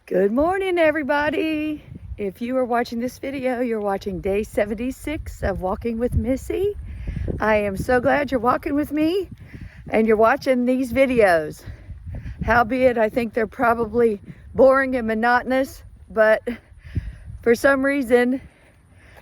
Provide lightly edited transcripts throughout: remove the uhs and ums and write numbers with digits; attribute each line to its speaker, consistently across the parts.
Speaker 1: Good morning, everybody. If you are watching this video, you're watching day 76 of Walking with Missy. I am so glad you're walking with me and you're watching these videos. Howbeit, I think they're probably boring and monotonous, but for some reason,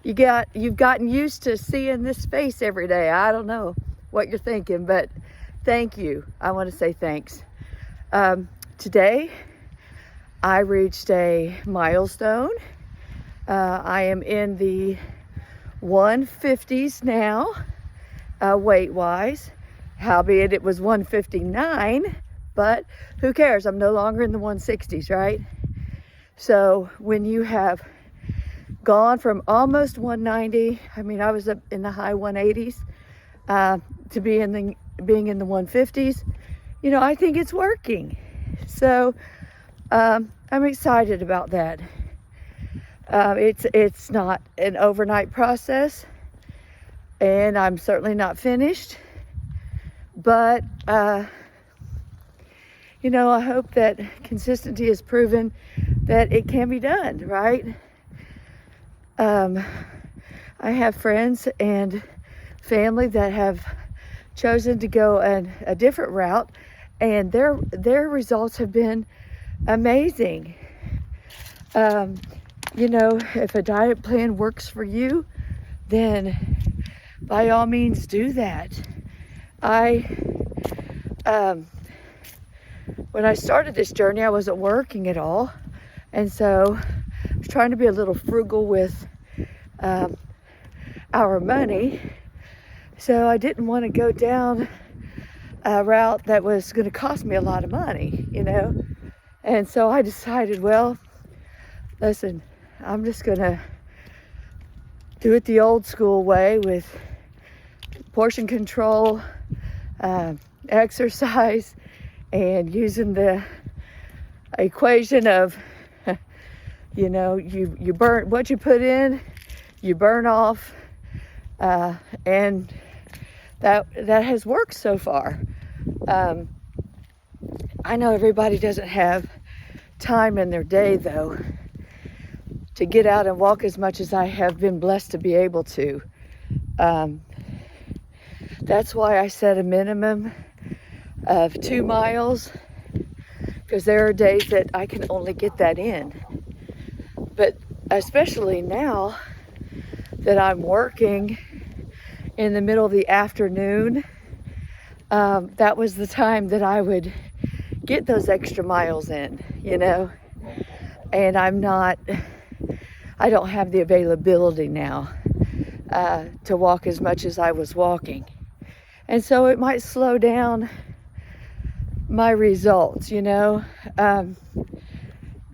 Speaker 1: you've gotten used to seeing this face every day. I don't know what you're thinking, but thank you. I want to say thanks. Today, I reached a milestone. I am in the 150s now, weight-wise. Howbeit, it was 159, but who cares? I'm no longer in the 160s, right? So when you have gone from almost 190, I mean, I was up in the high 180s, to being in the 150s, you know, I think it's working. So I'm excited about that. It's not an overnight process, and I'm certainly not finished. But you know, I hope that consistency has proven that it can be done, right? I have friends and family that have chosen to go a different route, and their results have been amazing. You know, if a diet plan works for you, then by all means do that. When I started this journey, I wasn't working at all, and so I was trying to be a little frugal with our money. So I didn't want to go down a route that was going to cost me a lot of money, you know. And so I decided, well, listen, I'm just going to do it the old school way with portion control, exercise, and using the equation of, you know, you burn what you put in, you burn off, and that has worked so far. I know everybody doesn't have time in their day, though, to get out and walk as much as I have been blessed to be able to. That's why I set a minimum of 2 miles, because there are days that I can only get that in. But especially now that I'm working in the middle of the afternoon, that was the time that I would get those extra miles in, you know. And I don't have the availability now to walk as much as I was walking. And so it might slow down my results, you know.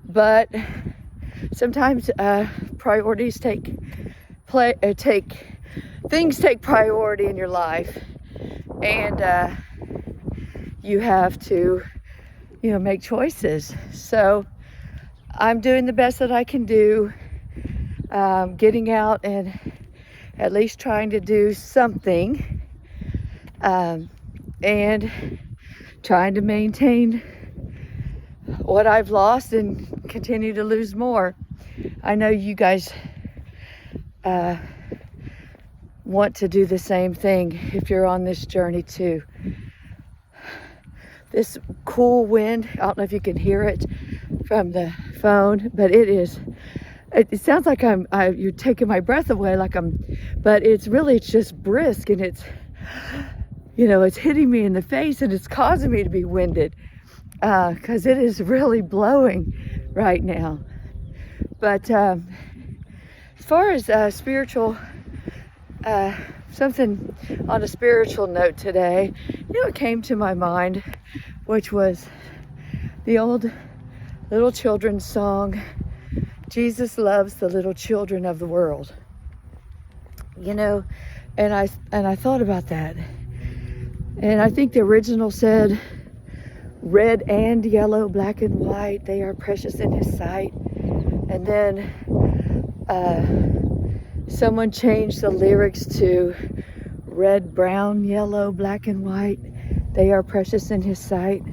Speaker 1: But sometimes priorities take priority in your life, and you have to, you know, make choices. So I'm doing the best that I can do, getting out and at least trying to do something, and trying to maintain what I've lost and continue to lose more. I know you guys want to do the same thing if you're on this journey too. This cool wind, I don't know if you can hear it from the phone, but it sounds like you're taking my breath away, but it's just brisk, and it's, you know, it's hitting me in the face, and it's causing me to be winded, because it is really blowing right now. But as far as spiritual, something on a spiritual note today, you know, it came to my mind, which was the old little children's song, Jesus loves the little children of the world. You know, and I thought about that. And I think the original said, red and yellow, black and white, they are precious in his sight. And then someone changed the lyrics to red, brown, yellow, black and white, they are precious in his sight.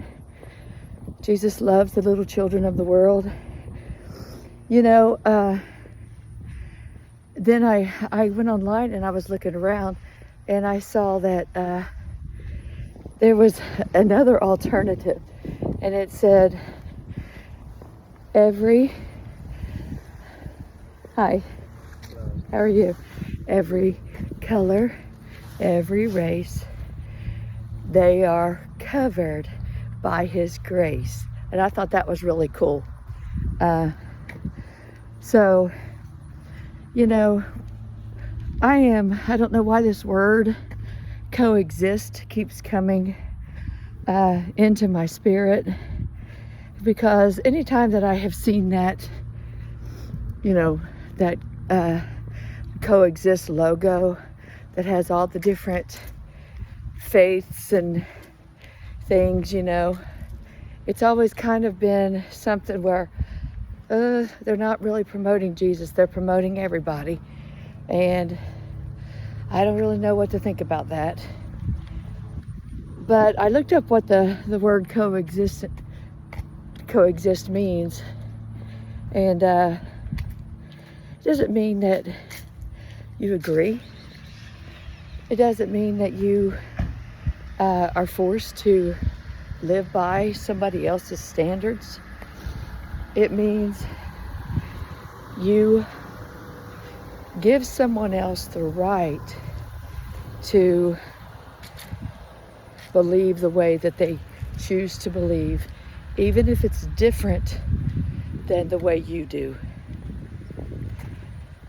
Speaker 1: Jesus loves the little children of the world. You know, then I went online and I was looking around and I saw that there was another alternative, and it said hi, how are you? Every color, every race, they are covered by His grace. And I thought that was really cool. So, you know, I don't know why this word coexist keeps coming into my spirit, because anytime that I have seen that, you know, that coexist logo that has all the different faiths and things, you know, it's always kind of been something where they're not really promoting Jesus, they're promoting everybody. And I don't really know what to think about that. But I looked up what the word coexist means, and it doesn't mean that you agree. It doesn't mean that you are forced to live by somebody else's standards. It means you give someone else the right to believe the way that they choose to believe, even if it's different than the way you do.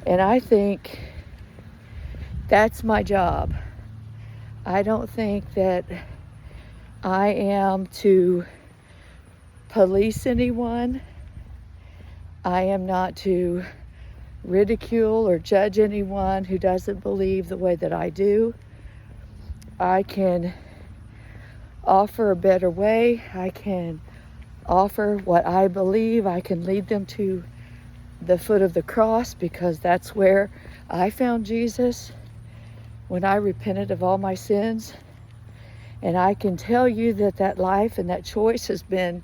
Speaker 1: And I think that's my job. I don't think that I am to police anyone. I am not to ridicule or judge anyone who doesn't believe the way that I do. I can offer a better way. I can offer what I believe. I can lead them to the foot of the cross, because that's where I found Jesus when I repented of all my sins. And I can tell you that that life and that choice has been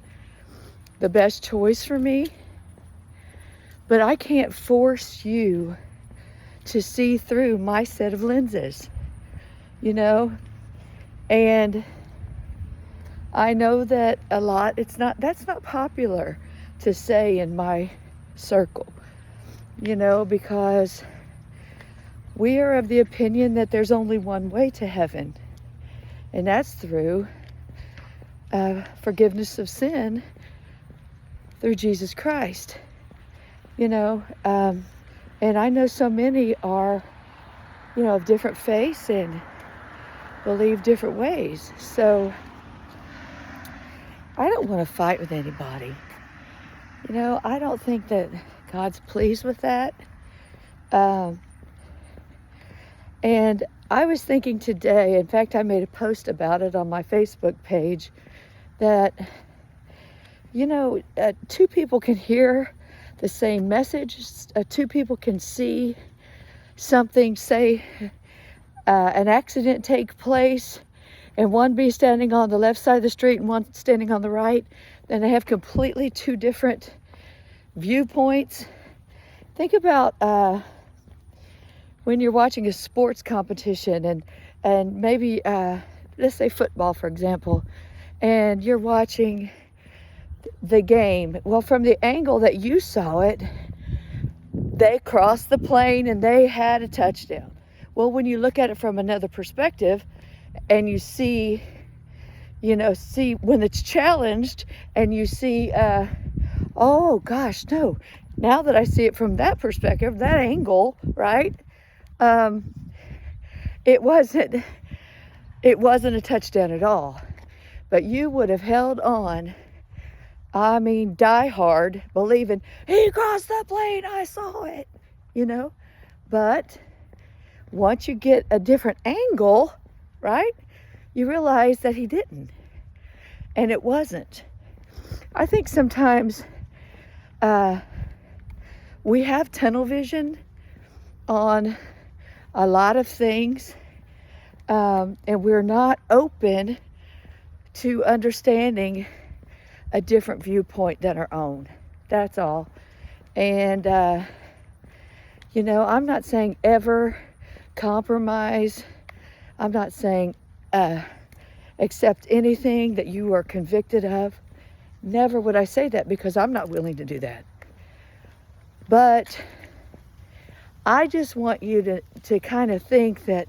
Speaker 1: the best choice for me. But I can't force you to see through my set of lenses, you know? And I know that that's not popular to say in my circle, you know, because we are of the opinion that there's only one way to heaven, and that's through forgiveness of sin through Jesus Christ, you know. And I know so many are, you know, of different faiths and believe different ways. So I don't want to fight with anybody. You know, I don't think that God's pleased with that. And I was thinking today, in fact, I made a post about it on my Facebook page, that, you know, two people can hear the same message. Two people can see something, say, an accident take place, and one be standing on the left side of the street and one standing on the right. Then they have completely two different viewpoints. Think about when you're watching a sports competition, and maybe let's say football, for example, and you're watching the game. Well, from the angle that you saw it, they crossed the plane and they had a touchdown. Well, when you look at it from another perspective and you see when it's challenged, and you see, oh gosh, no, now that I see it from that perspective, that angle, right? It wasn't a touchdown at all, but you would have held on. I mean, die hard, believing he crossed the plane, I saw it, you know. But once you get a different angle, right, you realize that he didn't, and it wasn't. I think sometimes we have tunnel vision on a lot of things, and we're not open to understanding a different viewpoint than our own. That's all. And, you know, I'm not saying ever compromise. I'm not saying accept anything that you are convicted of. Never would I say that, because I'm not willing to do that. But I just want you to kind of think that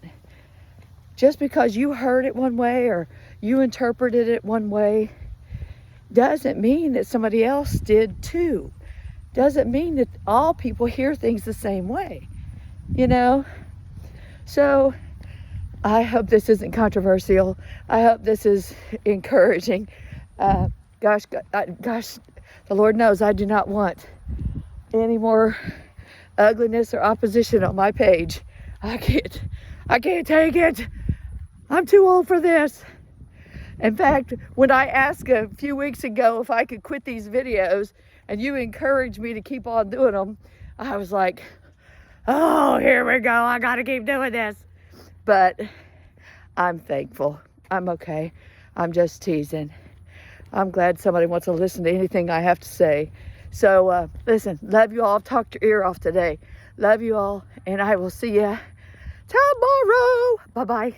Speaker 1: just because you heard it one way or you interpreted it one way doesn't mean that somebody else did too. Doesn't mean that all people hear things the same way, you know? So I hope this isn't controversial. I hope this is encouraging. Gosh, the Lord knows I do not want any more ugliness or opposition on my page. I can't take it. I'm too old for this. In fact, when I asked a few weeks ago if I could quit these videos and you encouraged me to keep on doing them, I was like, oh, here we go. I got to keep doing this. But I'm thankful. I'm okay. I'm just teasing. I'm glad somebody wants to listen to anything I have to say. So listen, love you all. I've talked your ear off today. Love you all, and I will see you tomorrow. Bye-bye.